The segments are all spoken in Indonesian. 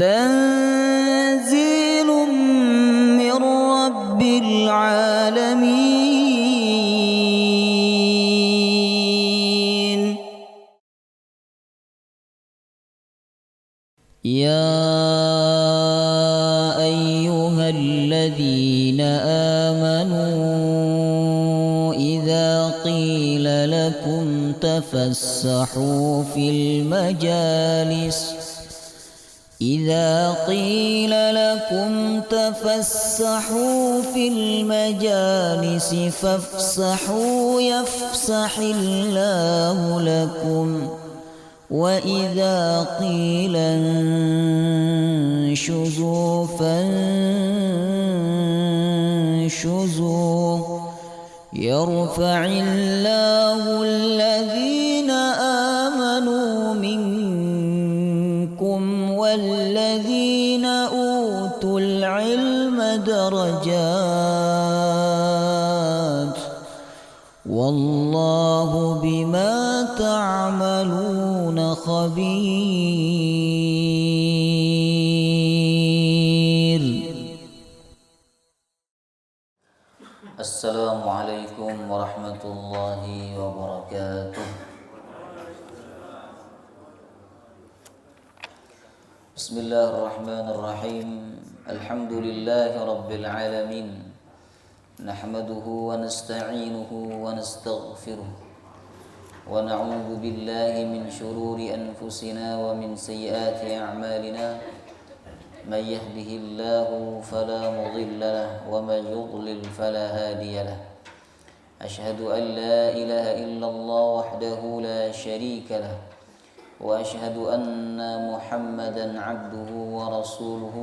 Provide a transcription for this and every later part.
تنزيل من رب العالمين. يا أيها الذين آمنوا إذا قيل لكم تفسحوا في المجالس فافسحوا يفسح الله لكم وإذا قيل انشزوا فانشزوا يرفع الله الذين آمنوا منكم والذين أوتوا العلم درجات والله بما تعملون خبير. السلام عليكم ورحمة الله وبركاته. بسم الله الرحمن الرحيم. الحمد لله رب العالمين، نحمده ونستعينه ونستغفره ونعوذ بالله من شرور أنفسنا ومن سيئات أعمالنا. من يهده الله فلا مضل له ومن يضلل فلا هادي له. أشهد أن لا إله إلا الله وحده لا شريك له وأشهد أن محمدا عبده ورسوله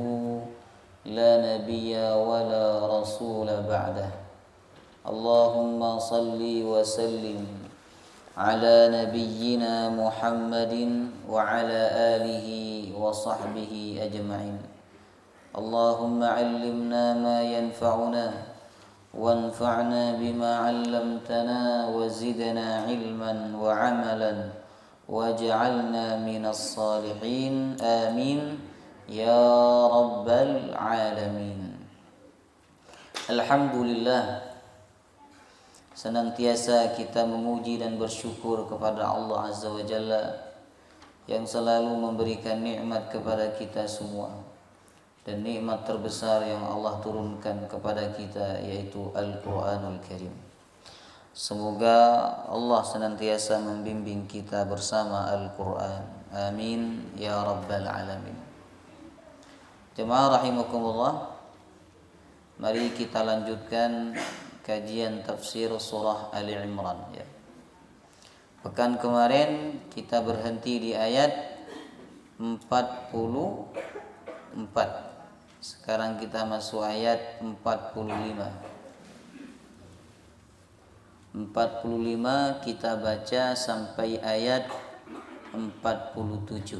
لا نبي ولا رسول بعده. اللهم صل وسلم على نبينا محمد وعلى آله وصحبه أجمعين. اللهم علمنا ما ينفعنا وانفعنا بما علمتنا وزدنا علما وعملا واجعلنا من الصالحين آمين يا رب العالمين. Alhamdulillah, senantiasa kita memuji dan bersyukur kepada Allah Azza wa Jalla yang selalu memberikan nikmat kepada kita semua. Dan nikmat terbesar yang Allah turunkan kepada kita yaitu Al-Quranul Karim. Semoga Allah senantiasa membimbing kita bersama Al-Quran. Amin ya Rabbal Alamin. Jemaah rahimakumullah, mari kita lanjutkan kajian tafsir surah Ali Imran ya. Pekan kemarin kita berhenti di ayat 44. Sekarang kita masuk ayat 45. 45 kita baca sampai ayat 47.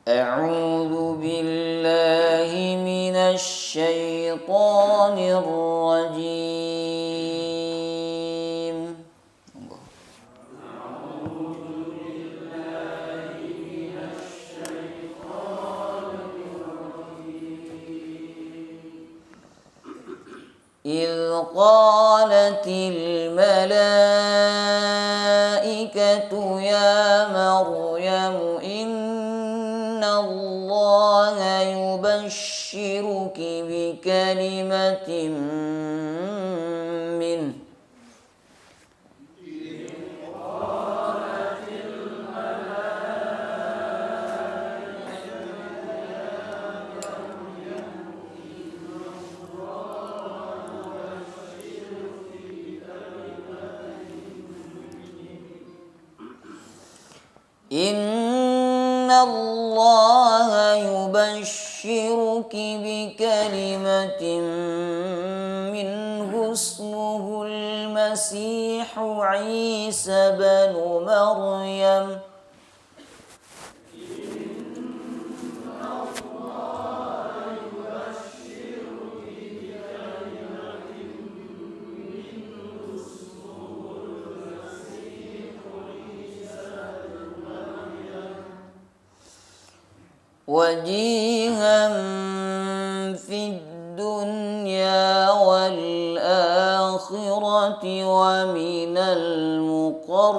A'udzu billahi minasy syaithanir rajim. إذ قالت الملائكة يا مريم إن الله يبشرك بكلمة منه إن الله يبشرك بكلمة منه اسمه المسيح عيسى بن مريم وجيها في الدنيا والآخرة ومن المقربين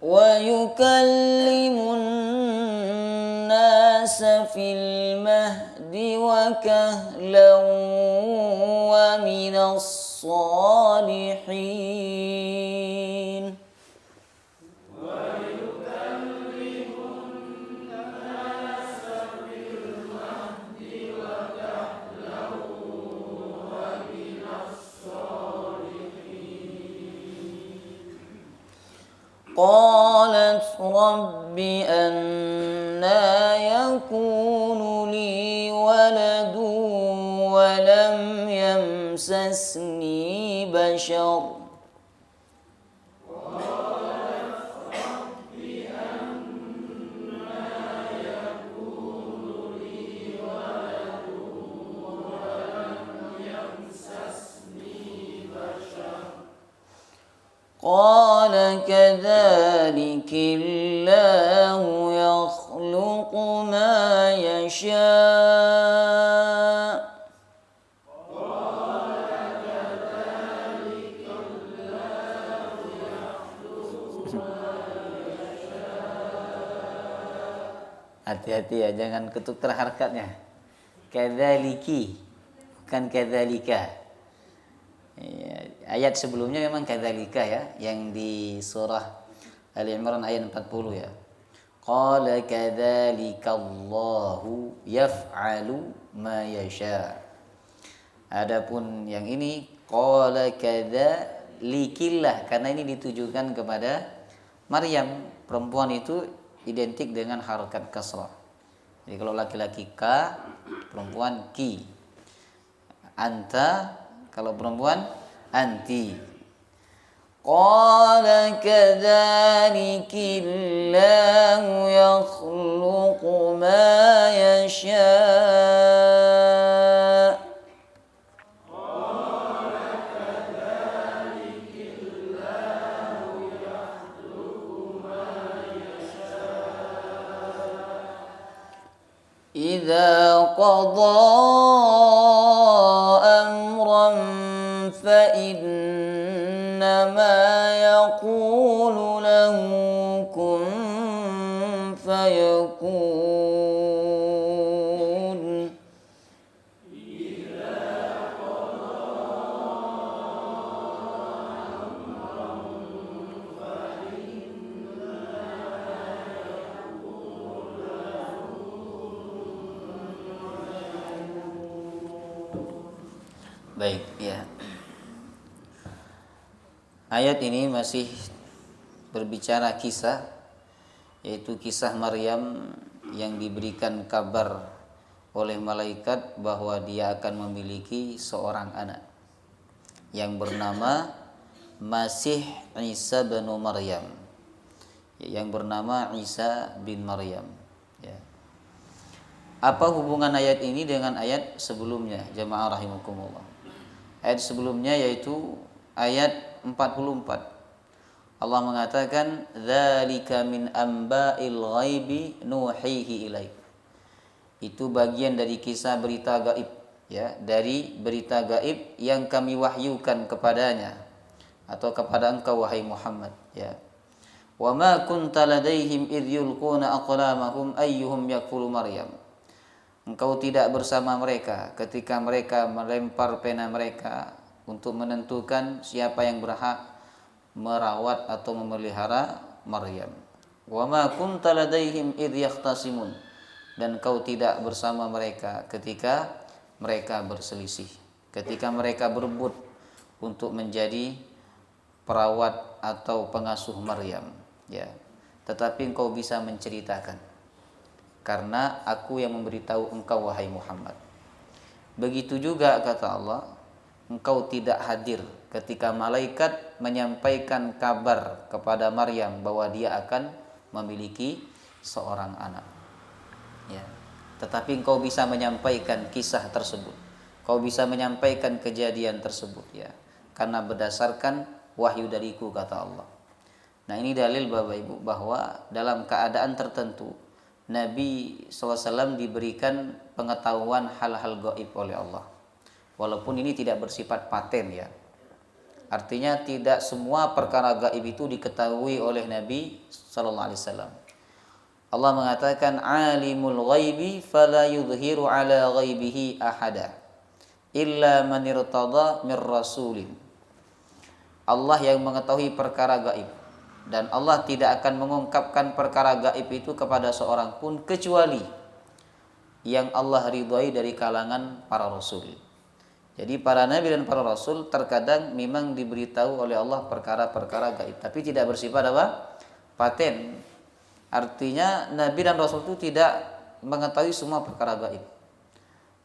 ويكلم الناس في المهد وكهلا ومن الصالحين قالت رب أنى يكون لي ولد ولم يمسسني بشر قال كذلك الله يخلق ما يشاء Hati-hati ya, jangan ketuk terharkatnya. Kadzaliki, bukan kadzalika. Ya, ayat sebelumnya memang kadzalika ya, yang di surah Ali Imran ayat 40 ya. Qala kadzalika Allahu yaf'alu ma yasha. Adapun yang ini qala kadzalikillah, karena ini ditujukan kepada Maryam. Perempuan itu identik dengan harakat kasrah. Jadi kalau laki-laki ka, perempuan ki. Anta, kalau perempuan anti. Qala kadzalika Allahu yakhluqu ma yasha. إذا قضى أمرا فإنما يقول له كن فيكون Baik, ya. Ayat ini masih berbicara kisah, yaitu kisah Maryam yang diberikan kabar oleh malaikat bahwa dia akan memiliki seorang anak yang bernama Masih Isa bin Maryam, yang bernama Isa bin Maryam. Ya. Apa hubungan ayat ini dengan ayat sebelumnya, jamaah rahimakumullah? Ayat sebelumnya yaitu ayat 44. Allah mengatakan dzalika min amba'il ghaibi nuhihi ilaik. Itu bagian dari kisah berita gaib, ya, dari berita gaib yang kami wahyukan kepadanya atau kepada engkau wahai Muhammad, ya. Wa ma kunta ladaihim idh yulquna aqlamahum ayyuhum yakfulu Maryam. Engkau tidak bersama mereka ketika mereka melempar pena mereka untuk menentukan siapa yang berhak merawat atau memelihara Maryam. Wa ma kunta ladaihim idh yahtasimun. Dan engkau tidak bersama mereka ketika mereka berselisih, ketika mereka berebut untuk menjadi perawat atau pengasuh Maryam, ya. Tetapi engkau bisa menceritakan karena aku yang memberitahu engkau wahai Muhammad. Begitu juga kata Allah, engkau tidak hadir ketika malaikat menyampaikan kabar kepada Maryam bahwa dia akan memiliki seorang anak. Ya. Tetapi engkau bisa menyampaikan kisah tersebut. Kau bisa menyampaikan kejadian tersebut ya. Karena berdasarkan wahyu dariku, kata Allah. Nah, ini dalil Bapak Ibu bahwa dalam keadaan tertentu Nabi SAW diberikan pengetahuan hal-hal gaib oleh Allah. Walaupun ini tidak bersifat paten ya. Artinya tidak semua perkara gaib itu diketahui oleh Nabi SAW. Allah mengatakan alimul ghaibi fala yudhiru ala ghaibihi ahada illa man irtada mir rasulin. Allah yang mengetahui perkara gaib, dan Allah tidak akan mengungkapkan perkara gaib itu kepada seorang pun kecuali yang Allah ridhoi dari kalangan para rasul. Jadi para nabi dan para rasul terkadang memang diberitahu oleh Allah perkara-perkara gaib, tapi tidak bersifat apa? Paten. Artinya nabi dan rasul itu tidak mengetahui semua perkara gaib.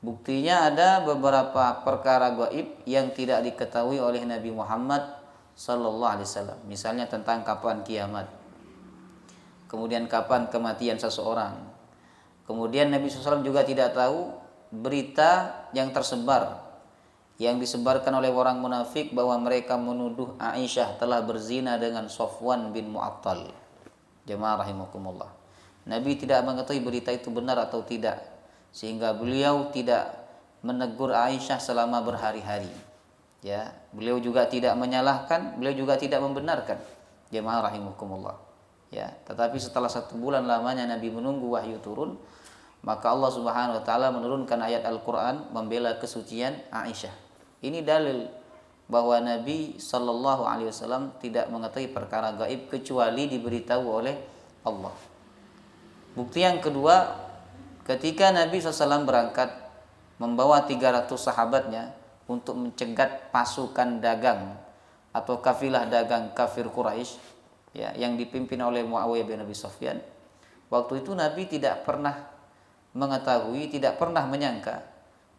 Buktinya ada beberapa perkara gaib yang tidak diketahui oleh Nabi Muhammad sallallahu alaihi wasallam. Misalnya tentang kapan kiamat. Kemudian kapan kematian seseorang. Kemudian Nabi SAW juga tidak tahu berita yang tersebar, yang disebarkan oleh orang munafik bahwa mereka menuduh Aisyah telah berzina dengan Safwan bin Mu'attal. Jemaah rahimakumullah. Nabi tidak mengetahui berita itu benar atau tidak, sehingga beliau tidak menegur Aisyah selama berhari-hari. Ya, beliau juga tidak menyalahkan, beliau juga tidak membenarkan. Jemaah rahimakumullah. Ya, tetapi setelah 1 bulan lamanya Nabi menunggu wahyu turun, maka Allah Subhanahu wa taala menurunkan ayat Al-Qur'an membela kesucian Aisyah. Ini dalil bahwa Nabi sallallahu alaihi wasallam tidak mengetahui perkara gaib kecuali diberitahu oleh Allah. Bukti yang kedua, ketika Nabi SAW berangkat membawa 300 sahabatnya untuk mencegat pasukan dagang atau kafilah dagang kafir Quraisy ya, yang dipimpin oleh Muawiyah bin Abi Sufyan. Waktu itu Nabi tidak pernah mengetahui, tidak pernah menyangka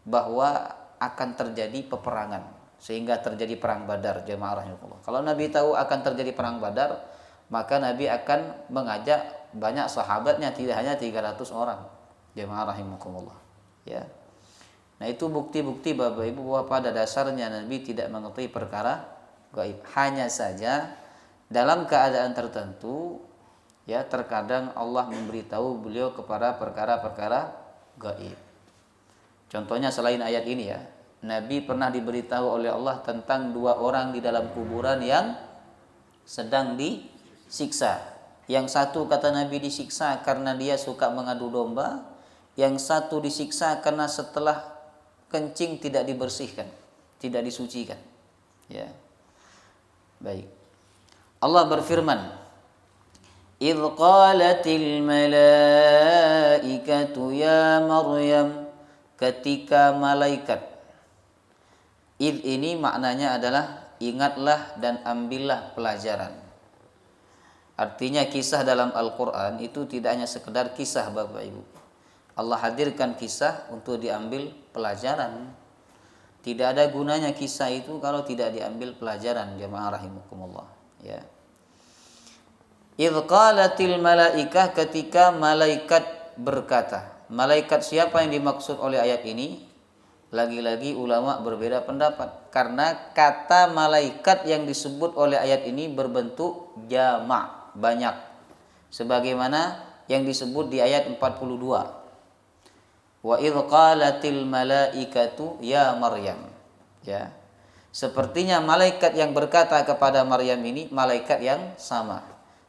bahwa akan terjadi peperangan sehingga terjadi perang Badar. Jemaah rahimakumullah. Kalau Nabi tahu akan terjadi perang Badar, maka Nabi akan mengajak banyak sahabatnya, tidak hanya 300 orang. Jemaah rahimakumullah. Ya. Nah, itu bukti-bukti Bapak Ibu bahwa pada dasarnya Nabi tidak mengetahui perkara gaib. Hanya saja dalam keadaan tertentu ya, terkadang Allah memberitahu beliau kepada perkara-perkara gaib. Contohnya selain ayat ini ya, Nabi pernah diberitahu oleh Allah tentang 2 orang di dalam kuburan yang sedang disiksa. Yang satu kata Nabi disiksa karena dia suka mengadu domba, yang satu disiksa karena setelah kencing tidak dibersihkan, tidak disucikan. Ya. Baik. Allah berfirman, "Idz qalatil malaikatu ya Maryam," ketika malaikat. Idz ini maknanya adalah ingatlah dan ambillah pelajaran. Artinya kisah dalam Al-Quran itu tidak hanya sekedar kisah Bapak Ibu. Allah hadirkan kisah untuk diambil pelajaran. Tidak ada gunanya kisah itu kalau tidak diambil pelajaran. Jemaah rahimakumullah. Ya. Idz qalatil malaikah, ketika malaikat berkata. Malaikat siapa yang dimaksud oleh ayat ini? Lagi-lagi ulama berbeda pendapat, karena kata malaikat yang disebut oleh ayat ini berbentuk jamak, banyak, sebagaimana yang disebut di ayat 42. Wa idz qalatil malaikatu ya Maryam. Ya. Sepertinya malaikat yang berkata kepada Maryam ini malaikat yang sama.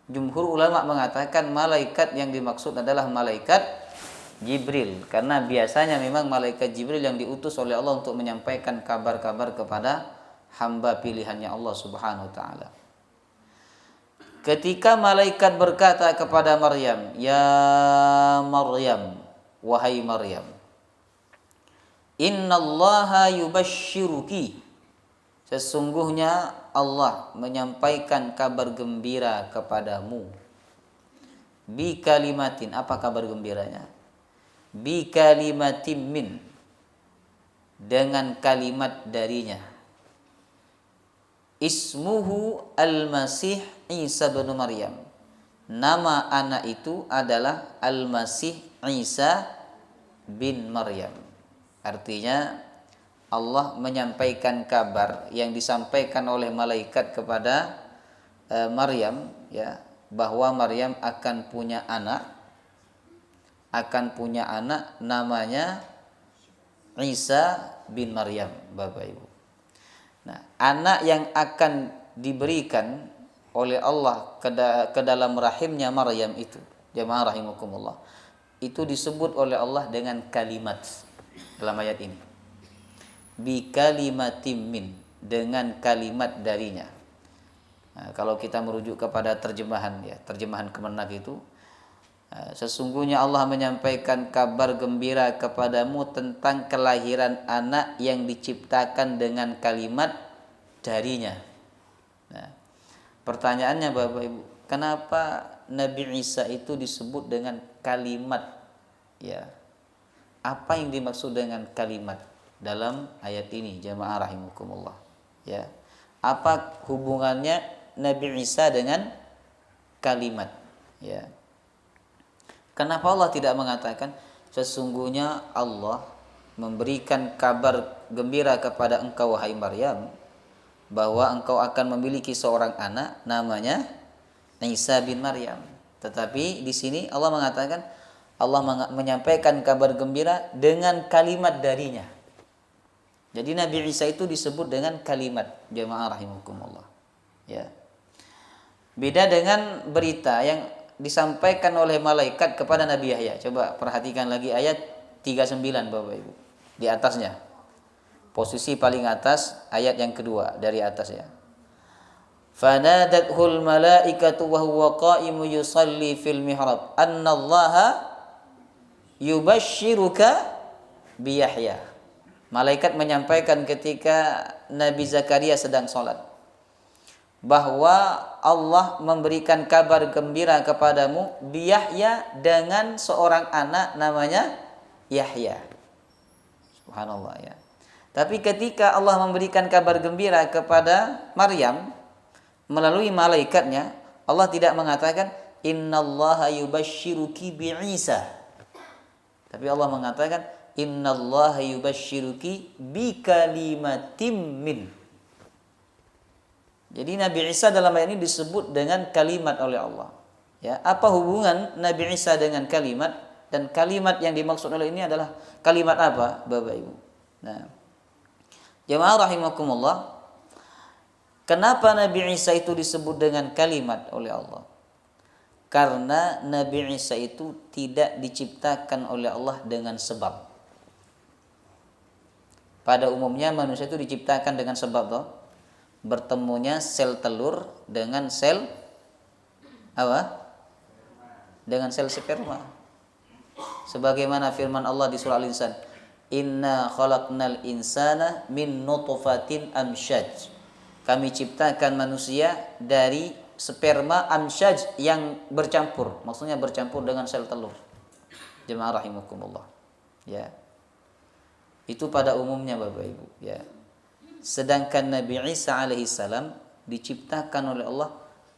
Jumhur ulama mengatakan malaikat yang dimaksud adalah malaikat Jibril, karena biasanya memang malaikat Jibril yang diutus oleh Allah untuk menyampaikan kabar-kabar kepada hamba pilihannya Allah Subhanahu wa taala. Ketika malaikat berkata kepada Maryam, "Ya Maryam, wahai Maryam, innallaha yubashshiruki." Sesungguhnya Allah menyampaikan kabar gembira kepadamu. Bi kalimatin, apa kabar gembiranya? Bi kalimatin min, dengan kalimat darinya. Ismuhu al-Masih Isa bin Maryam, nama anak itu adalah Al-Masih Isa bin Maryam. Artinya Allah menyampaikan kabar yang disampaikan oleh malaikat kepada Maryam, ya, bahwa Maryam akan punya anak namanya Isa bin Maryam, Bapak Ibu. Nah, anak yang akan diberikan oleh Allah ke dalam rahimnya Maryam itu, jemaah rahimakumullah, itu disebut oleh Allah dengan kalimat dalam ayat ini. Bi kalimatim min, dengan kalimat darinya. Nah, kalau kita merujuk kepada terjemahan, ya, terjemahan Kemenak itu, sesungguhnya Allah menyampaikan kabar gembira kepadamu tentang kelahiran anak yang diciptakan dengan kalimat darinya. Nah, pertanyaannya Bapak Ibu, kenapa Nabi Isa itu disebut dengan kalimat? Ya, apa yang dimaksud dengan kalimat dalam ayat ini, jemaah rahimakumullah? Ya, apa hubungannya Nabi Isa dengan kalimat? Ya, kenapa Allah tidak mengatakan sesungguhnya Allah memberikan kabar gembira kepada engkau wahai Maryam bahwa engkau akan memiliki seorang anak namanya Isa bin Maryam. Tetapi di sini Allah mengatakan Allah menyampaikan kabar gembira dengan kalimat darinya. Jadi Nabi Isa itu disebut dengan kalimat, jemaah rahimakumullah. Ya. Beda dengan berita yang disampaikan oleh malaikat kepada Nabi Yahya. Coba perhatikan lagi ayat 39 Bapak Ibu. Di atasnya. Posisi paling atas, ayat yang kedua dari atas, ya. Fanadathul malaikatu wa huwa qa'imu yusalli fil mihrab annallaha yubashshiruka bi Yahya. Malaikat menyampaikan ketika Nabi Zakaria sedang sholat bahwa Allah memberikan kabar gembira kepadamu bi Yahya, dengan seorang anak namanya Yahya. Subhanallah, ya. Tapi ketika Allah memberikan kabar gembira kepada Maryam melalui malaikatnya, Allah tidak mengatakan innallaha yubashshiruki bi Isa. Tapi Allah mengatakan innallaha yubashshiruki bi kalimatim min. Jadi Nabi Isa dalam ayat ini disebut dengan kalimat oleh Allah. Ya, apa hubungan Nabi Isa dengan kalimat, dan kalimat yang dimaksud oleh ini adalah kalimat apa, Bapak Ibu? Nah, jemaah rahimakumullah, kenapa Nabi Isa itu disebut dengan kalimat oleh Allah? Karena Nabi Isa itu tidak diciptakan oleh Allah dengan sebab. Pada umumnya manusia itu diciptakan dengan sebab, toh, bertemunya sel telur dengan sel apa? Dengan sel sperma. Sebagaimana firman Allah di surah Al-Insan, inna khalaqnal insana min nutfatin amsyaj. Kami ciptakan manusia dari sperma amsyaj yang bercampur, maksudnya bercampur dengan sel telur. Jemaah rahimakumullah. Ya. Itu pada umumnya Bapak Ibu, ya. Sedangkan Nabi Isa alaihissalam diciptakan oleh Allah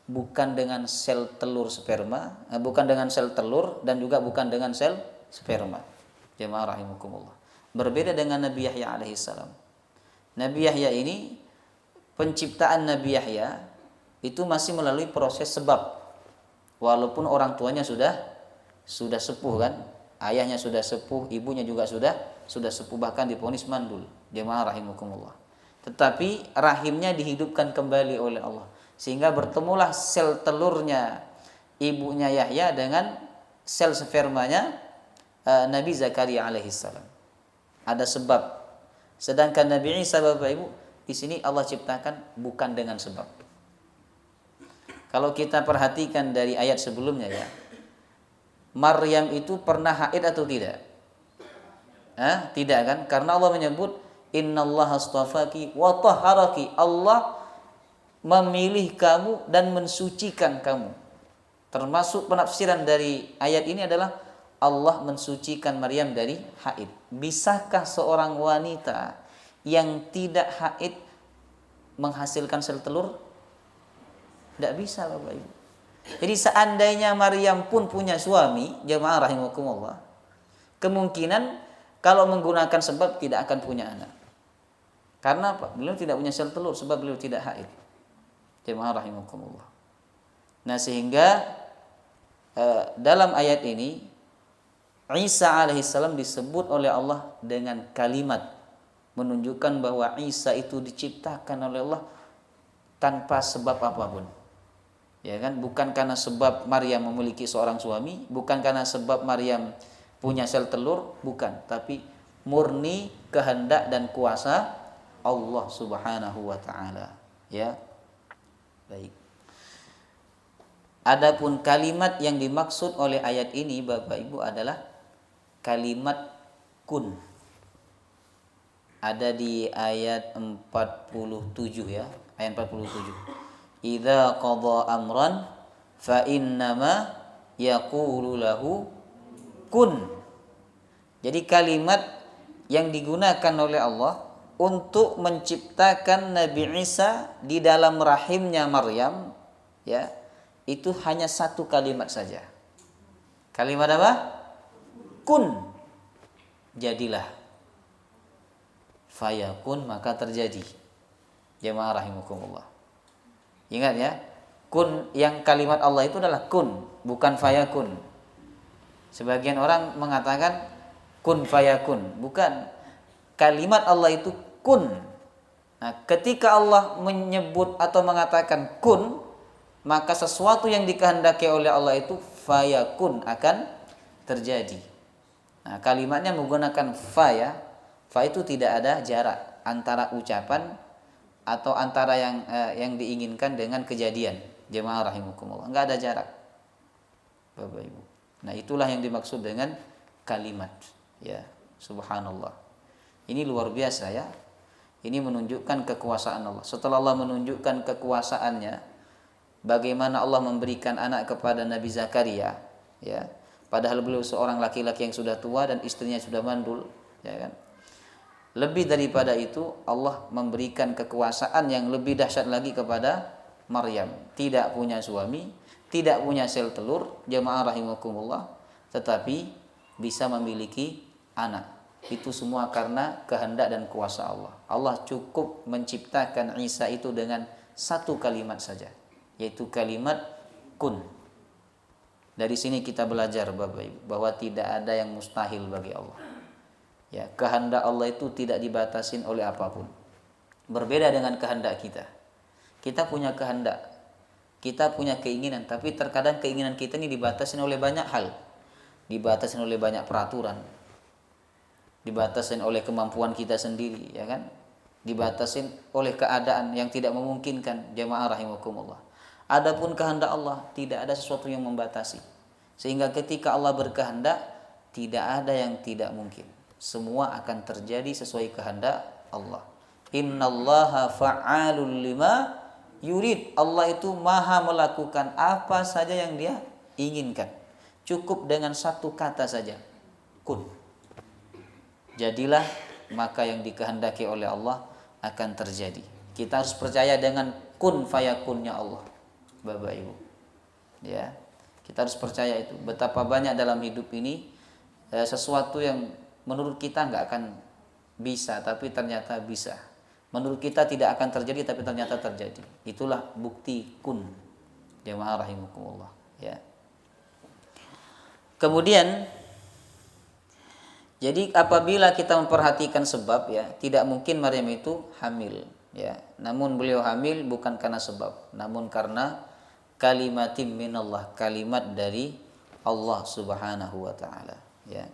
bukan dengan sel telur sperma, bukan dengan sel telur dan juga bukan dengan sel sperma. Jemaah rahimakumullah. Berbeda dengan Nabi Yahya alaihissalam. Nabi Yahya ini, penciptaan Nabi Yahya itu masih melalui proses sebab. Walaupun orang tuanya sudah sepuh, kan? Ayahnya sudah sepuh, ibunya juga sudah sepuh, bahkan divonis mandul. Jemaah rahimakumullah. Tetapi rahimnya dihidupkan kembali oleh Allah, sehingga bertemulah sel telurnya ibunya Yahya dengan sel spermanya Nabi Zakaria alaihissalam. Ada sebab. Sedangkan Nabi Isa, Bapak Ibu, di sini Allah ciptakan bukan dengan sebab. Kalau kita perhatikan dari ayat sebelumnya, ya, Maryam itu pernah haid atau tidak? Tidak, kan? Karena Allah menyebut innallaha astafaki wa tahharaki. Allah memilih kamu dan mensucikan kamu. Termasuk penafsiran dari ayat ini adalah Allah mensucikan Maryam dari haid. Bisakah seorang wanita yang tidak haid menghasilkan sel telur? Tidak bisa, Bapak Ibu. Jadi seandainya Maryam pun punya suami, jemaah rahimakumullah, kemungkinan kalau menggunakan sebab tidak akan punya anak. Karena apa? Beliau tidak punya sel telur sebab beliau tidak haid. Jemaah rahimakumullah. Nah, sehingga dalam ayat ini Isa alaihissalam disebut oleh Allah dengan kalimat, menunjukkan bahwa Isa itu diciptakan oleh Allah tanpa sebab apapun. Ya kan? Bukan karena sebab Maryam memiliki seorang suami, bukan karena sebab Maryam punya sel telur, bukan, tapi murni kehendak dan kuasa Allah Subhanahu wa taala. Ya. Baik. Adapun kalimat yang dimaksud oleh ayat ini Bapak Ibu adalah kalimat kun. Ada di ayat 47 ya, ayat 47. Idza qada amran fa innama yaqulu lahu kun. Jadi kalimat yang digunakan oleh Allah untuk menciptakan Nabi Isa di dalam rahimnya Maryam, ya, itu hanya satu kalimat saja. Kalimat apa? Kun. Jadilah. Fayakun, maka terjadi. Jemaah rahimakumullah. Ingat ya, kun yang kalimat Allah itu adalah kun, bukan fayakun. Sebagian orang mengatakan kun fayakun, bukan. Kalimat Allah itu kun. Nah, ketika Allah menyebut atau mengatakan kun, maka sesuatu yang dikehendaki oleh Allah itu fayakun, akan terjadi. Nah, kalimatnya menggunakan fa ya. Fa itu tidak ada jarak antara ucapan atau antara yang diinginkan dengan kejadian. Jemaah rahimakumullah, enggak ada jarak. Bapak Ibu. Nah, itulah yang dimaksud dengan kalimat. Ya, subhanallah. Ini luar biasa ya. Ini menunjukkan kekuasaan Allah. Setelah Allah menunjukkan kekuasaannya, bagaimana Allah memberikan anak kepada Nabi Zakaria, ya. Padahal beliau seorang laki-laki yang sudah tua dan istrinya sudah mandul, ya kan? Lebih daripada itu, Allah memberikan kekuasaan yang lebih dahsyat lagi kepada Maryam. Tidak punya suami, tidak punya sel telur, jemaah rahimakumullah, tetapi bisa memiliki anak. Itu semua karena kehendak dan kuasa Allah. Allah cukup menciptakan Isa itu dengan satu kalimat saja, yaitu kalimat kun. Dari sini kita belajar Bapak Ibu, bahwa tidak ada yang mustahil bagi Allah. Ya, kehendak Allah itu tidak dibatasin oleh apapun. Berbeda dengan kehendak kita. Kita punya kehendak, kita punya keinginan, tapi terkadang keinginan kita ini dibatasin oleh banyak hal. Dibatasin oleh banyak peraturan. Dibatasin oleh kemampuan kita sendiri, ya kan? Dibatasin oleh keadaan yang tidak memungkinkan, jemaah rahimakumullah. Adapun kehendak Allah, tidak ada sesuatu yang membatasi. Sehingga ketika Allah berkehendak, tidak ada yang tidak mungkin. Semua akan terjadi sesuai kehendak Allah. Innallaha fa'alul lima yurid. Allah itu maha melakukan apa saja yang Dia inginkan. Cukup dengan satu kata saja, kun. Jadilah, maka yang dikehendaki oleh Allah akan terjadi. Kita harus percaya dengan kun fayakunnya Allah, Bapak Ibu. Ya, kita harus percaya itu. Betapa banyak dalam hidup ini sesuatu yang menurut kita nggak akan bisa, tapi ternyata bisa. Menurut kita tidak akan terjadi, tapi ternyata terjadi. Itulah bukti kun, jemaah rahimakumullah. Ya. Kemudian, jadi apabila kita memperhatikan sebab, ya, tidak mungkin Maryam itu hamil, ya. Namun beliau hamil bukan karena sebab, namun karena kalimatim minallah, kalimat dari Allah Subhanahu wa taala, ya.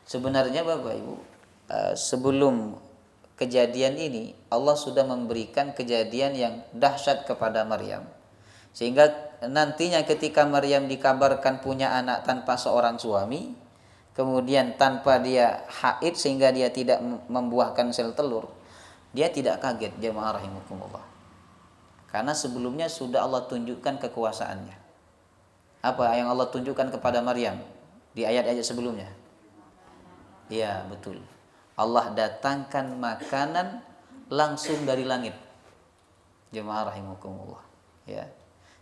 Sebenarnya Bapak Ibu, sebelum kejadian ini Allah sudah memberikan kejadian yang dahsyat kepada Maryam. Sehingga nantinya ketika Maryam dikabarkan punya anak tanpa seorang suami, kemudian tanpa dia haid sehingga dia tidak membuahkan sel telur, dia tidak kaget, jemaah rahimakumullah. Karena sebelumnya sudah Allah tunjukkan kekuasaannya. Apa yang Allah tunjukkan kepada Maryam di ayat-ayat sebelumnya? Ya, betul. Allah datangkan makanan langsung dari langit. Jemaah rahimakumullah, ya.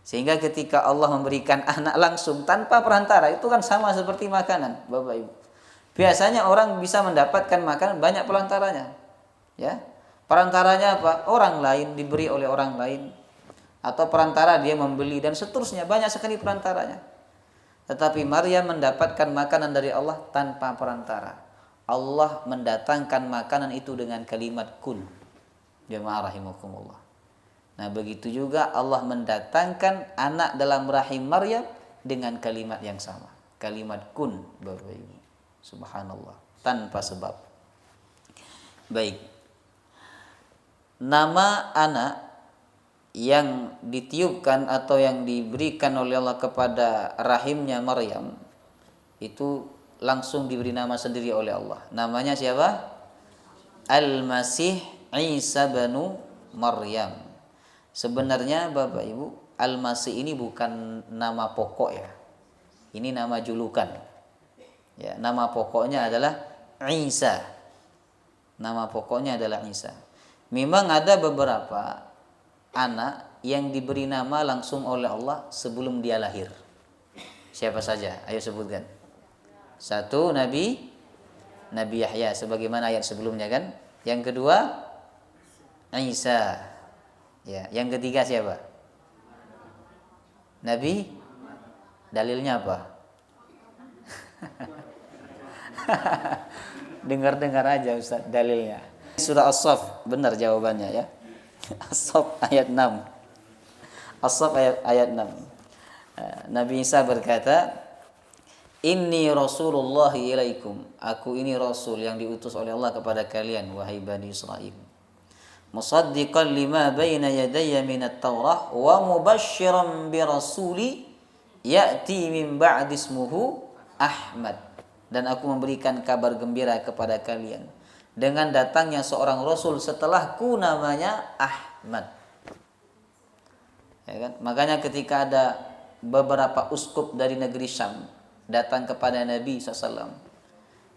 Sehingga ketika Allah memberikan anak langsung tanpa perantara, itu kan sama seperti makanan, Bapak Ibu. Biasanya orang bisa mendapatkan makanan banyak perantaranya. Ya. Perantaranya apa? Orang lain, diberi oleh orang lain, atau perantara dia membeli, dan seterusnya, banyak sekali perantaranya. Tetapi Maryam mendapatkan makanan dari Allah tanpa perantara. Allah mendatangkan makanan itu dengan kalimat kun. Jemaah rahimakumullah. Nah, begitu juga Allah mendatangkan anak dalam rahim Maryam dengan kalimat yang sama. Kalimat kun, Bapak Ibu. Subhanallah, tanpa sebab. Baik. Nama anak yang ditiupkan atau yang diberikan oleh Allah kepada rahimnya Maryam itu langsung diberi nama sendiri oleh Allah. Namanya siapa? Al-Masih Isa bin Maryam. Sebenarnya Bapak Ibu, Al-Masih ini bukan nama pokok ya. Ini nama julukan. Ya, nama pokoknya adalah Isa. Nama pokoknya adalah Isa. Memang ada beberapa anak yang diberi nama langsung oleh Allah sebelum dia lahir. Siapa saja? Ayo sebutkan. Satu, Nabi Yahya sebagaimana ayat sebelumnya kan. Yang kedua, Isa. Ya, yang ketiga siapa? Nabi. Dalilnya apa? Dengar-dengar aja Ustaz dalilnya. Surah As-Saff, benar jawabannya ya. As-Saff ayat 6. As-Saff ayat 6. Nabi Isa berkata, "Inni Rasulullah ilaikum." Aku ini Rasul yang diutus oleh Allah kepada kalian, wahai Bani Israel. Musaddiqan lima baina yadayya minat Taurah wa mubasysyiran bi rasuli ya'ti min ba'di ismuhu Ahmad. Dan aku memberikan kabar gembira kepada kalian dengan datangnya seorang rasul setelahku namanya Ahmad. Ya kan? Makanya ketika ada beberapa uskup dari negeri Syam datang kepada Nabi SAW,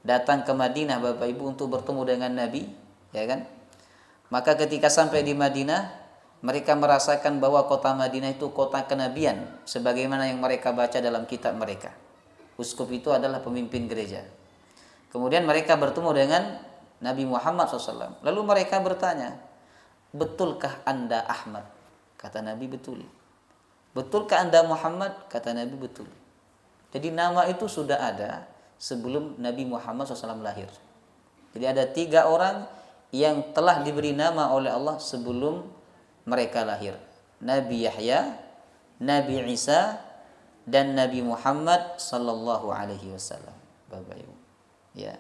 datang ke Madinah Bapak Ibu untuk bertemu dengan Nabi, ya kan? Maka ketika sampai di Madinah, mereka merasakan bahwa kota Madinah itu kota kenabian, sebagaimana yang mereka baca dalam kitab mereka. Uskup itu adalah pemimpin gereja. Kemudian mereka bertemu dengan Nabi Muhammad SAW. Lalu mereka bertanya, "Betulkah Anda Ahmad?" Kata Nabi, "Betul." "Betulkah Anda Muhammad?" Kata Nabi, "Betul." Jadi nama itu sudah ada sebelum Nabi Muhammad SAW lahir. Jadi ada 3 orang yang telah diberi nama oleh Allah sebelum mereka lahir. Nabi Yahya, Nabi Isa, dan Nabi Muhammad sallallahu alaihi wasallam. Bapak Ibu. Ya.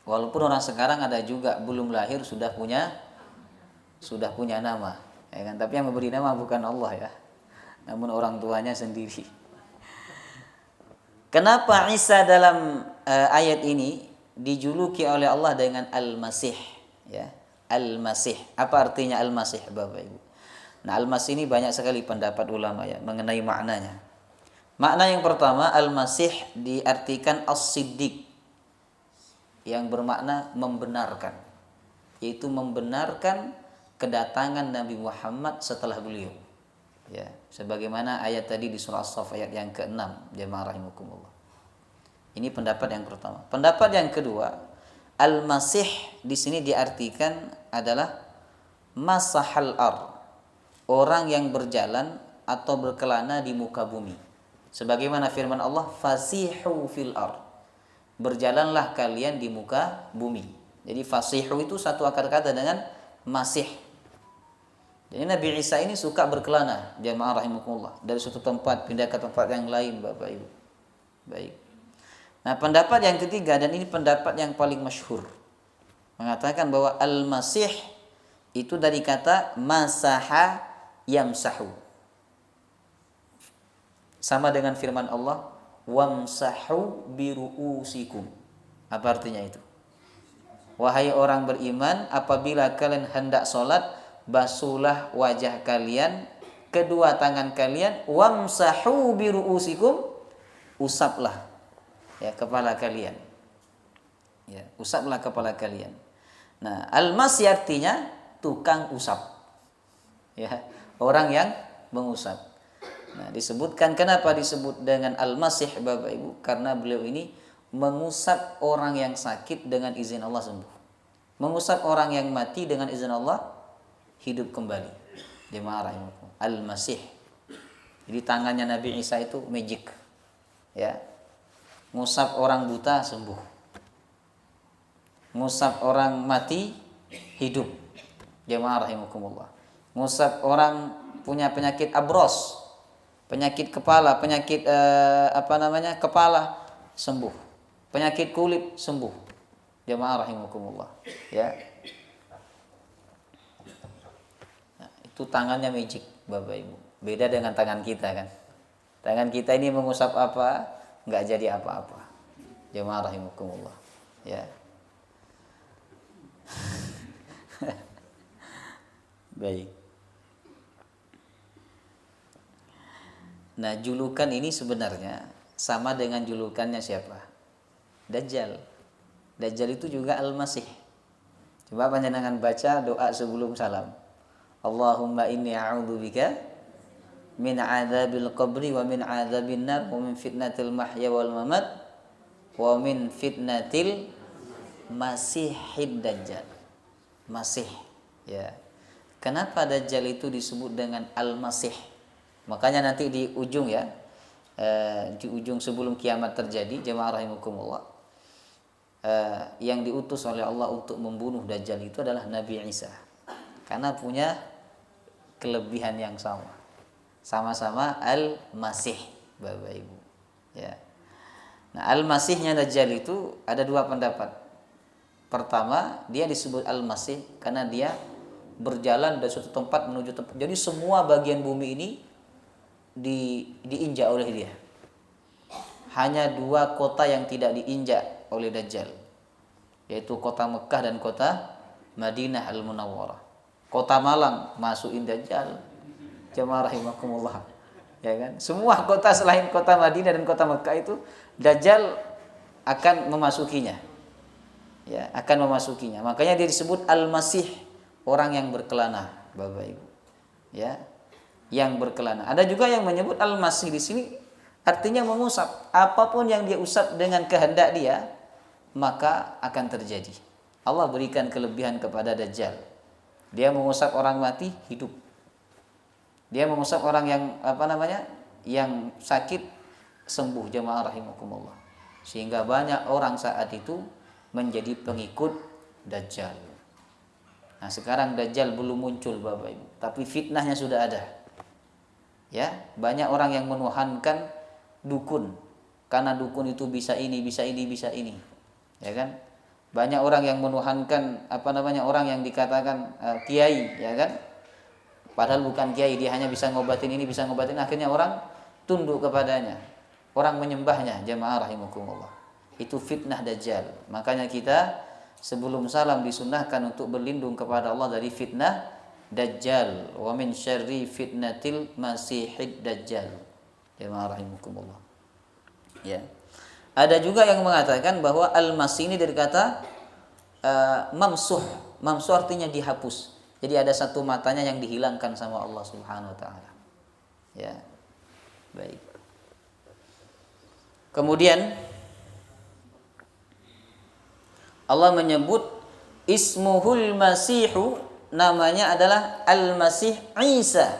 Walaupun orang sekarang ada juga belum lahir sudah punya nama, ya kan? Tapi yang memberi nama bukan Allah ya. Namun orang tuanya sendiri. Kenapa Isa dalam ayat ini dijuluki oleh Allah dengan Al-Masih, ya? Al-Masih. Apa artinya Al-Masih, Bapak Ibu? Nah, Al-Masih ini banyak sekali pendapat ulama ya mengenai maknanya. Makna yang pertama, Al-Masih diartikan As-Siddiq, yang bermakna membenarkan, yaitu membenarkan kedatangan Nabi Muhammad setelah beliau. Ya, sebagaimana ayat tadi di surah As-Saff ayat yang ke-6, jemaah rahimakumullah. Ini pendapat yang pertama. Pendapat yang kedua, Al-Masih di sini diartikan adalah masahal ar, orang yang berjalan atau berkelana di muka bumi. Sebagaimana firman Allah, fasihu fil ar, berjalanlah kalian di muka bumi. Jadi fasihu itu satu akar kata dengan masih. Jadi Nabi Isa ini suka berkelana, jemaah rahimakumullah, dari suatu tempat pindah ke tempat yang lain, Bapak Ibu. Baik. Nah, pendapat yang ketiga, dan ini pendapat yang paling masyhur, mengatakan bahwa Al-Masih itu dari kata masaha yamsahu, sama dengan firman Allah, wamsahu biru'usikum. Apa artinya itu? Wahai orang beriman, apabila kalian hendak sholat, basuhlah wajah kalian, kedua tangan kalian, wamsahu biru'usikum, usaplah ya kepala kalian. Ya, usaplah kepala kalian. Nah, Al-Masih artinya tukang usap. Ya, orang yang mengusap. Nah, disebutkan kenapa disebut dengan Al-Masih Bapak Ibu? Karena beliau ini mengusap orang yang sakit dengan izin Allah sembuh. Mengusap orang yang mati dengan izin Allah hidup kembali. Jemaah rahimakumullah. Al-Masih. Jadi tangannya Nabi Isa itu magic. Ya. Ngusap orang buta sembuh. Ngusap orang mati hidup. Jemaah rahimakumullah. Ngusap orang punya penyakit abros, penyakit kepala, penyakit kepala sembuh, penyakit kulit sembuh. Jemaah rahimakumullah. Ya. Nah, itu tangannya magic, Bapak Ibu. Beda dengan tangan kita kan. Tangan kita ini mengusap apa, nggak jadi apa-apa. Jemaah rahimakumullah. Ya. Baik. Nah, julukan ini sebenarnya sama dengan julukannya siapa? Dajjal. Dajjal itu juga Al-Masih. Coba panjenengan baca doa sebelum salam. Allahumma inni a'udzubika min 'adzabil qabri wa min 'adzabin nar wa min fitnatil mahya wal mamat wa min fitnatil masihid dajjal. Masih, ya. Kenapa Dajjal itu disebut dengan Al-Masih? Makanya nanti di ujung ya, di ujung sebelum kiamat terjadi, jemaah rahimakumullah, yang diutus oleh Allah untuk membunuh Dajjal itu adalah Nabi Isa. Karena punya kelebihan yang sama. Sama-sama Al-Masih, Bapak Ibu. Ya. Nah, Al-Masihnya Dajjal itu ada dua pendapat. Pertama, dia disebut Al-Masih karena dia berjalan dari suatu tempat menuju tempat. Jadi semua bagian bumi ini diinjak oleh dia. Hanya dua kota yang tidak diinjak oleh Dajjal, yaitu kota Mekah dan kota Madinah Al-Munawwarah. Kota Malang masukin Dajjal. Jemaah rahimakumullah. Ya kan? Semua kota selain kota Madinah dan kota Mekah itu Dajjal akan memasukinya. Ya, akan memasukinya. Makanya dia disebut Al-Masih, orang yang berkelana, Bapak Ibu. Ya, yang berkelana. Ada juga yang menyebut Al-Masih di sini artinya mengusap. Apapun yang dia usap dengan kehendak dia, maka akan terjadi. Allah berikan kelebihan kepada Dajjal. Dia mengusap orang mati hidup. Dia mengusap orang yang yang sakit sembuh, jemaah rahimakumullah. Sehingga banyak orang saat itu menjadi pengikut Dajjal. Nah, sekarang Dajjal belum muncul Bapak Ibu, tapi fitnahnya sudah ada. Ya, banyak orang yang menuhankan dukun. Karena dukun itu bisa ini, bisa ini, bisa ini. Ya kan? Banyak orang yang menuhankan orang yang dikatakan kiai, ya kan? Padahal bukan kiai, dia hanya bisa ngobatin ini, bisa ngobatin, akhirnya orang tunduk kepadanya. Orang menyembahnya, jemaah rahimakumullah. Itu fitnah Dajjal. Makanya kita sebelum salam disunahkan untuk berlindung kepada Allah dari fitnah Dajjal. Wa min syarri fitnatil masihid Dajjal. Jemaah rahimakumullah. Ya. Ada juga yang mengatakan bahwa Al-Masih ini dari kata mamsuh. Mamsuh artinya dihapus. Jadi ada satu matanya yang dihilangkan sama Allah Subhanahu wa taala. Ya. Baik. Kemudian Allah menyebut ismuhul masihu, namanya adalah Al-Masih Isa.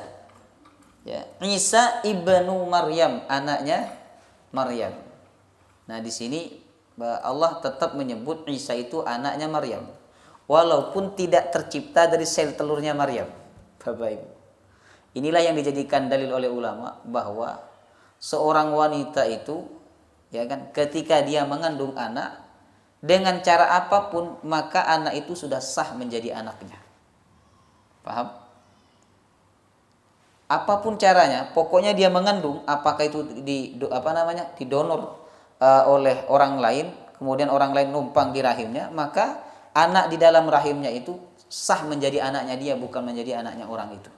Ya, Isa ibnu Maryam, anaknya Maryam. Nah, di sini Allah tetap menyebut Isa itu anaknya Maryam, walaupun tidak tercipta dari sel telurnya Maryam. Bapak Ibu. Inilah yang dijadikan dalil oleh ulama bahwa seorang wanita itu, ya kan, ketika dia mengandung anak, dengan cara apapun maka anak itu sudah sah menjadi anaknya. Paham? Apapun caranya, pokoknya dia mengandung, apakah itu didonor oleh orang lain, kemudian orang lain numpang di rahimnya, maka anak di dalam rahimnya itu sah menjadi anaknya dia, bukan menjadi anaknya orang itu.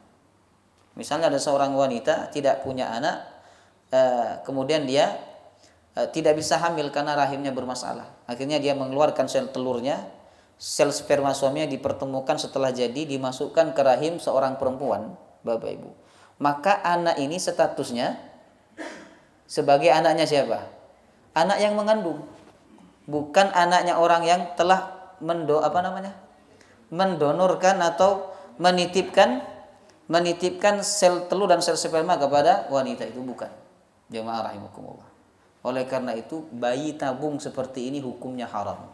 Misalnya ada seorang wanita tidak punya anak, kemudian dia tidak bisa hamil karena rahimnya bermasalah. Akhirnya dia mengeluarkan sel telurnya, sel sperma suaminya dipertemukan setelah jadi, dimasukkan ke rahim seorang perempuan, Bapak Ibu. maka anak ini statusnya sebagai anaknya siapa? Anak yang mengandung, bukan anaknya orang yang telah mendonorkan atau menitipkan sel telur dan sel sperma kepada wanita, itu bukan. Jemaah rahimakumullah. Oleh karena itu bayi tabung seperti ini hukumnya haram.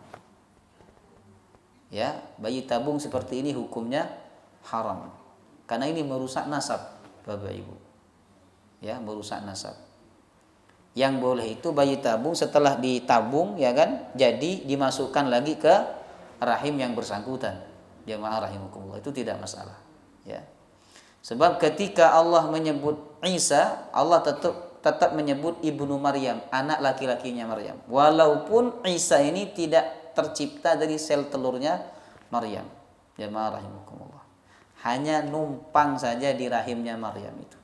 Ya, bayi tabung seperti ini hukumnya haram. Karena ini merusak nasab, Bapak Ibu. Ya, merusak nasab. Yang boleh itu bayi tabung setelah ditabung, ya kan, jadi dimasukkan lagi ke rahim yang bersangkutan. Jemaah rahimakumullah, itu tidak masalah, ya. Sebab ketika Allah menyebut Isa, Allah tetap menyebut ibnu Maryam, anak laki-lakinya Maryam. Walaupun Isa ini tidak tercipta dari sel telurnya Maryam. Jemaah rahimakumullah. Hanya numpang saja di rahimnya Maryam itu.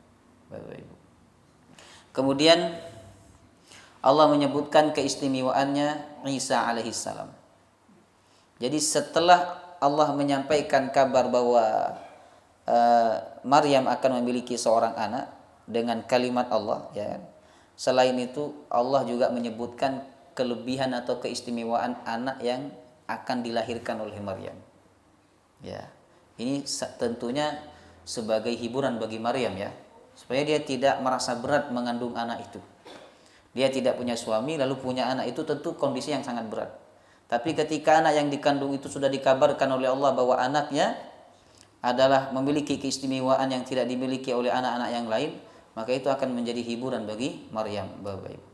Bapak Ibu. Kemudian Allah menyebutkan keistimewaannya Isa alaihissalam. Jadi setelah Allah menyampaikan kabar bahwa Maryam akan memiliki seorang anak dengan kalimat Allah, ya. Selain itu Allah juga menyebutkan kelebihan atau keistimewaan anak yang akan dilahirkan oleh Maryam. Ya. Ini tentunya sebagai hiburan bagi Maryam, ya, supaya dia tidak merasa berat mengandung anak itu. Dia tidak punya suami lalu punya anak, itu tentu kondisi yang sangat berat. Tapi ketika anak yang dikandung itu sudah dikabarkan oleh Allah bahwa anaknya adalah memiliki keistimewaan yang tidak dimiliki oleh anak-anak yang lain, maka itu akan menjadi hiburan bagi Maryam, Bapak Ibu.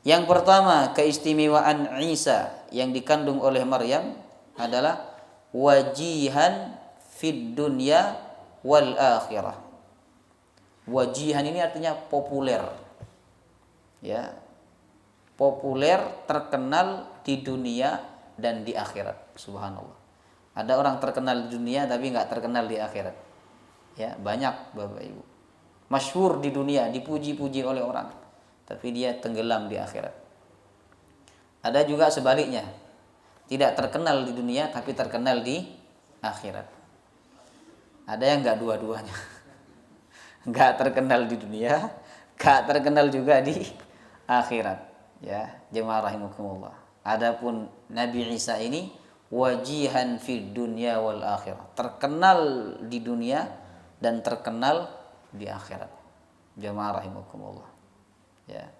Yang pertama, keistimewaan Isa yang dikandung oleh Maryam adalah wajihan fid dunya wal akhirah. Wajihan ini artinya populer. Ya. Populer, terkenal di dunia dan di akhirat. Subhanallah. Ada orang terkenal di dunia tapi nggak terkenal di akhirat. Ya, banyak Bapak Ibu. Masyhur di dunia, dipuji-puji oleh orang, tapi dia tenggelam di akhirat. Ada juga sebaliknya. Tidak terkenal di dunia tapi terkenal di akhirat. Ada yang nggak dua-duanya. Nggak terkenal di dunia, nggak terkenal juga di akhirat. Ya, jemaah rahimakumullah. Adapun Nabi Isa ini wajihan fid dunya wal akhirah, terkenal di dunia dan terkenal di akhirat. Jemaah rahimakumullah. Ya.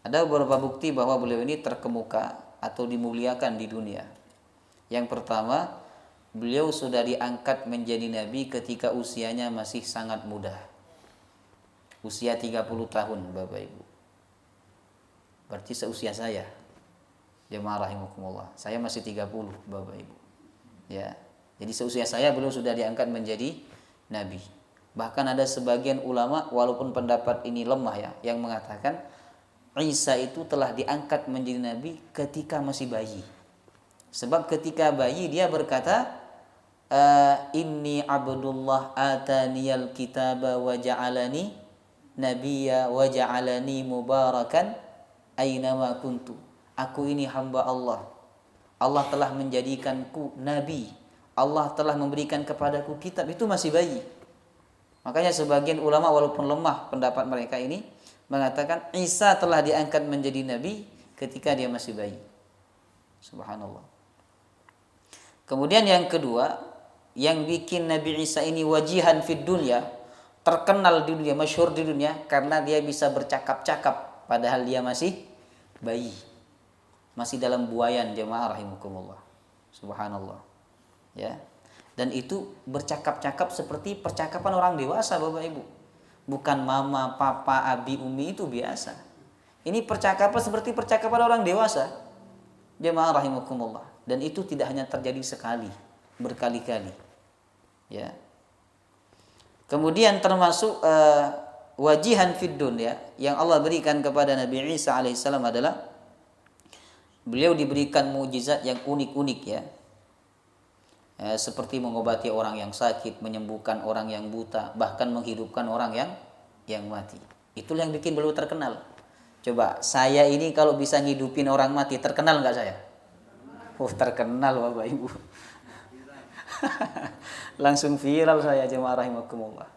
Ada beberapa bukti bahwa beliau ini terkemuka atau dimuliakan di dunia. Yang pertama, beliau sudah diangkat menjadi nabi ketika usianya masih sangat muda. Usia 30 tahun, Bapak Ibu. Berarti seusia saya. Jemaah rahimakumullah. Saya masih 30, Bapak Ibu. Ya. Jadi seusia saya beliau sudah diangkat menjadi nabi. Bahkan ada sebagian ulama, walaupun pendapat ini lemah, ya, yang mengatakan Isa itu telah diangkat menjadi nabi ketika masih bayi. Sebab ketika bayi dia berkata, inni abdullah ataniyal kitaba wa ja'alani nabiyya wa ja'alani mubarakan aynama kuntu. Aku ini hamba Allah. Allah telah menjadikanku nabi. Allah telah memberikan kepadaku kitab. Itu masih bayi. Makanya sebagian ulama walaupun lemah pendapat mereka ini mengatakan Isa telah diangkat menjadi nabi ketika dia masih bayi. Subhanallah. Kemudian yang kedua, yang bikin Nabi Isa ini wajihan fid dunya, terkenal di dunia, masyhur di dunia, karena dia bisa bercakap-cakap padahal dia masih bayi. Masih dalam buayan, jemaah rahimakumullah. Subhanallah. Ya. Dan itu bercakap-cakap seperti percakapan orang dewasa, Bapak Ibu. Bukan mama, papa, abi, umi, itu biasa. Ini percakapan seperti percakapan orang dewasa. Jemaah rahimakumullah. Dan itu tidak hanya terjadi sekali, berkali-kali. Ya. Kemudian termasuk wajihan fid dunya yang Allah berikan kepada Nabi Isa alaihissalam adalah beliau diberikan mukjizat yang unik-unik, ya. Seperti mengobati orang yang sakit, menyembuhkan orang yang buta, bahkan menghidupkan orang yang mati. Itulah yang bikin beliau terkenal. Coba saya ini kalau bisa ngidupin orang mati, terkenal nggak saya? Terkenal Bapak Ibu. Langsung viral saya, jemaah rahimakumullah.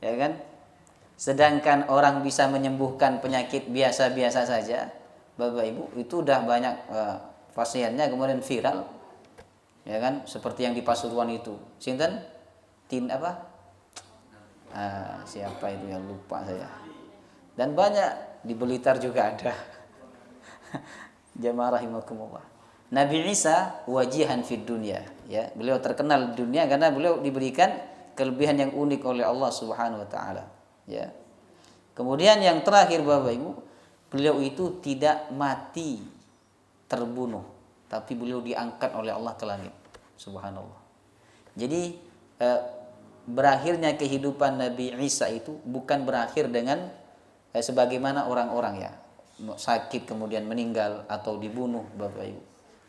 Ya kan? Sedangkan orang bisa menyembuhkan penyakit biasa-biasa saja, Bapak Ibu, itu udah banyak pasiennya kemudian viral, ya kan? Seperti yang di Pasuruan itu, sinten? Apa? Siapa itu yang lupa saya. Dan banyak di Blitar juga ada. Jamaah rahimakumullah. Nabi Isa wajihan fid dunya, ya. Beliau terkenal di dunia karena beliau diberikan kelebihan yang unik oleh Allah Subhanahu wa taala, ya. Kemudian yang terakhir Bapak Ibu, beliau itu tidak mati terbunuh, tapi beliau diangkat oleh Allah ke langit. Subhanallah. Jadi berakhirnya kehidupan Nabi Isa itu bukan berakhir dengan sebagaimana orang-orang, ya, sakit kemudian meninggal atau dibunuh, Bapak Ibu.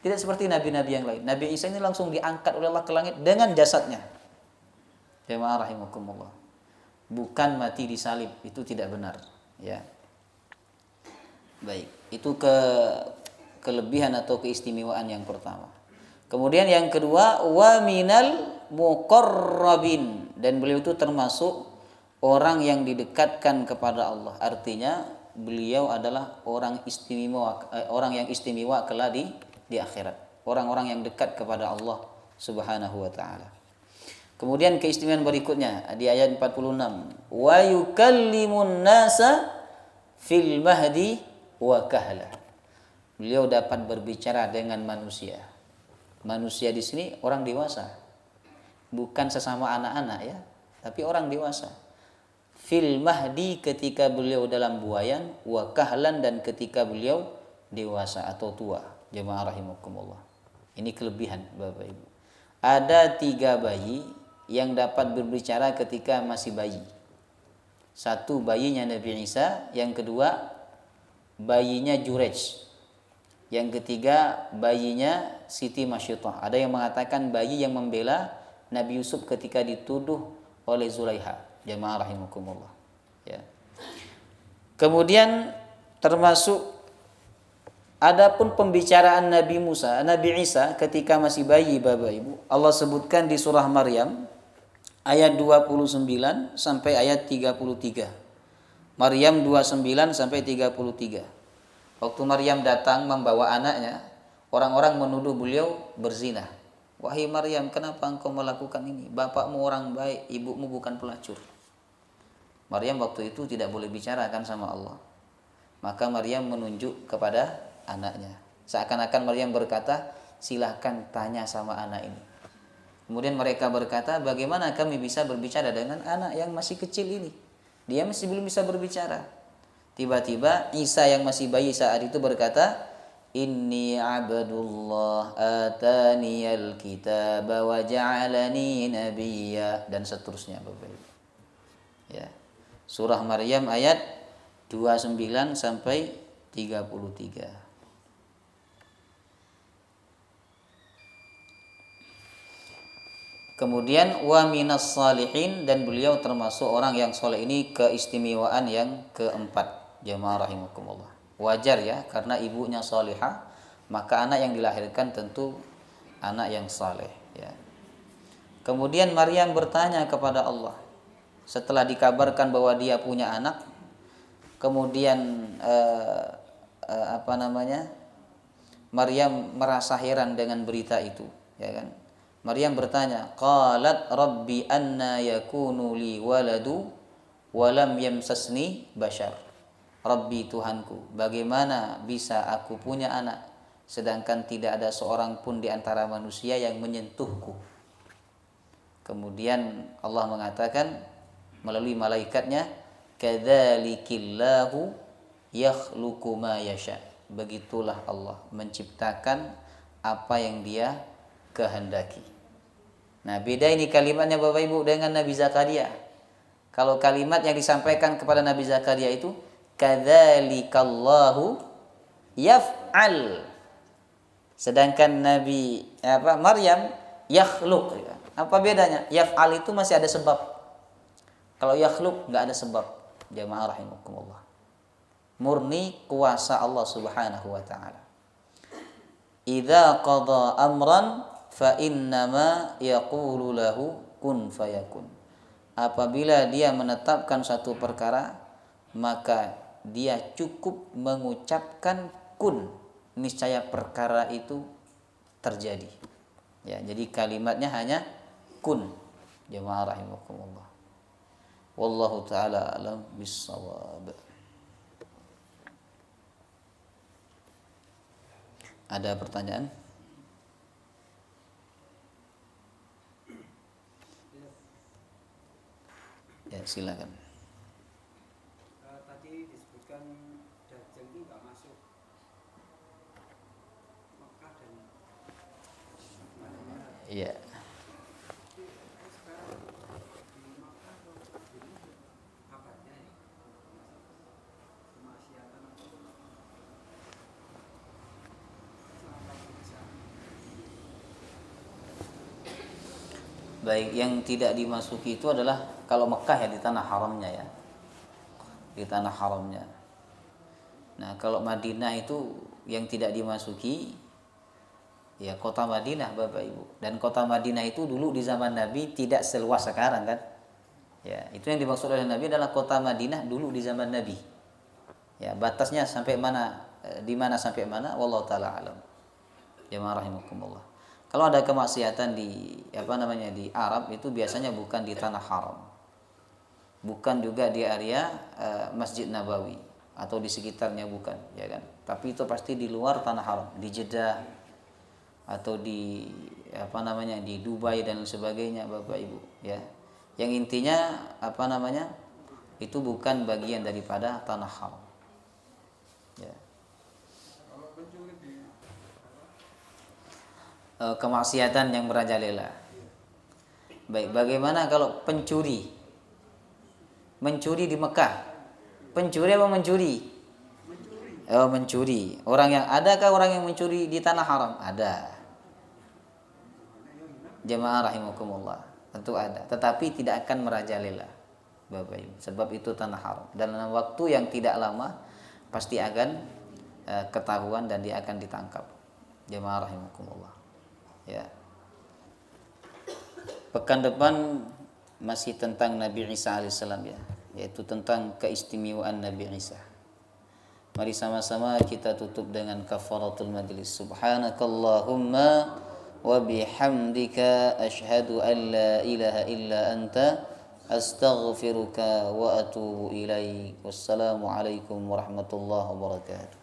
Tidak seperti nabi-nabi yang lain. Nabi Isa ini langsung diangkat oleh Allah ke langit dengan jasadnya. Jemaah rahimakumullah. Bukan mati disalib, itu tidak benar, ya. Baik, itu kelebihan atau keistimewaan yang pertama. Kemudian yang kedua, wa minal muqarrabin, dan beliau itu termasuk orang yang didekatkan kepada Allah. Artinya beliau adalah orang yang istimewa kelak di akhirat. Orang-orang yang dekat kepada Allah Subhanahu wa taala. Kemudian keistimewaan berikutnya di ayat 46, wa yukallimun nasa fil mahdi wa kahla. Beliau dapat berbicara dengan manusia. Manusia di sini orang dewasa. Bukan sesama anak-anak, ya, tapi orang dewasa. Fil mahdi ketika beliau dalam buayan, wa kahlan dan ketika beliau dewasa atau tua. Jemaah rahimakumullah. Ini kelebihan Bapak Ibu. Ada 3 bayi yang dapat berbicara ketika masih bayi. Satu bayinya Nabi Isa, yang kedua bayinya Jurej, yang ketiga bayinya Siti Masyitah. Ada yang mengatakan bayi yang membela Nabi Yusuf ketika dituduh oleh Zulaiha. Jemaah rahimakumullah, ya. Kemudian termasuk adapun pembicaraan Nabi Isa ketika masih bayi, Bapak Ibu, Allah sebutkan di surah Maryam ayat 29 sampai ayat 33. Maryam 29 sampai 33. Waktu Maryam datang membawa anaknya, orang-orang menuduh beliau berzina. Wahai Maryam, kenapa engkau melakukan ini? Bapakmu orang baik, ibumu bukan pelacur. Maryam waktu itu tidak boleh bicara kan sama Allah. Maka Maryam menunjuk kepada anaknya. Seakan-akan Maryam berkata, silahkan tanya sama anak ini. Kemudian mereka berkata, bagaimana kami bisa berbicara dengan anak yang masih kecil ini? Dia masih belum bisa berbicara. Tiba-tiba Isa yang masih bayi saat itu berkata, Inni abdullah ataniyal kitaba wa ja'alani nabiyya, dan seterusnya, Bapak Ibu. Ya. Surah Maryam ayat 29 sampai 33. Kemudian wa minas salihin, dan beliau termasuk orang yang soleh. Ini keistimewaan yang keempat. Jamaah rahimakumullah. Wajar, ya, karena ibunya solihah, maka anak yang dilahirkan tentu anak yang saleh, ya. Kemudian Maryam bertanya kepada Allah setelah dikabarkan bahwa dia punya anak. Kemudian Maryam merasa heran dengan berita itu, ya kan. Maryam bertanya, qalat rabbi anna yakunu li waladu wa lam yamsasni bashar. Rabbi, Tuhanku, bagaimana bisa aku punya anak sedangkan tidak ada seorang pun di antara manusia yang menyentuhku. Kemudian Allah mengatakan melalui malaikatnya, kadzalikillahu yakhluqu ma yasha. Begitulah Allah menciptakan apa yang Dia kehendaki. Nah, beda ini kalimatnya Bapak Ibu dengan Nabi Zakaria. Kalau kalimat yang disampaikan kepada Nabi Zakaria itu kadzalikallahu yaf'al. Sedangkan Nabi Maryam yakhluq. Apa bedanya? Yaf'al itu masih ada sebab. Kalau yakhluq enggak ada sebab. Jamaah rahimakumullah. Murni kuasa Allah Subhanahu wa taala. Idza qada amran fa innama yaqulu lahu kun fayakun. apabila dia menetapkan satu perkara, maka dia cukup mengucapkan kun, niscaya perkara itu terjadi. Ya, jadi kalimatnya hanya kun. Jemaah rahimakumullah. Wallahu taala alam bissawab. Ada pertanyaan? Ya, silakan. Tadi disebutkan Dajjal itu nggak masuk Mekah dan Madinah. Iya. Sekarang di Mekah atau Madinah kabarnya ya kemaksiatan atau apa bisa. Baik, yang tidak dimasuki itu adalah kalau Mekah ya, di tanah haramnya ya. Di tanah haramnya. Nah, kalau Madinah itu yang tidak dimasuki ya kota Madinah, Bapak Ibu. Dan kota Madinah itu dulu di zaman Nabi tidak seluas sekarang kan. Ya, itu yang dimaksud oleh Nabi adalah kota Madinah dulu di zaman Nabi. Ya, batasnya sampai mana, di mana sampai mana, wallahu taala alam. Jemaah rahimakumullah. Kalau ada kemaksiatan di di Arab itu biasanya bukan di tanah haram. Bukan juga di area Masjid Nabawi atau di sekitarnya, bukan, ya kan? Tapi itu pasti di luar tanah haram, di Jeddah atau di di Dubai dan sebagainya, Bapak Ibu, ya. Yang intinya itu bukan bagian daripada tanah haram. Ya. Kemaksiatan yang merajalela. Baik, bagaimana kalau pencuri? Mencuri di Mekah. Pencuri apa mencuri? Oh, mencuri. Adakah orang yang mencuri di tanah haram? Ada. Jemaah rahimakumullah. Tentu ada, tetapi tidak akan merajalela, Bapak Ibu. Sebab itu tanah haram. Dan dalam waktu yang tidak lama pasti akan ketahuan dan dia akan ditangkap. Jemaah rahimakumullah. Ya. Pekan depan masih tentang Nabi Isa alaihissalam ya, yaitu tentang keistimewaan Nabi Isa. Mari sama-sama kita tutup dengan kafaratul majlis. Subhanakallahumma wa bihamdika asyhadu an la ilaha illa anta astaghfiruka wa atubu ilaik. Wassalamu alaikum warahmatullahi wabarakatuh.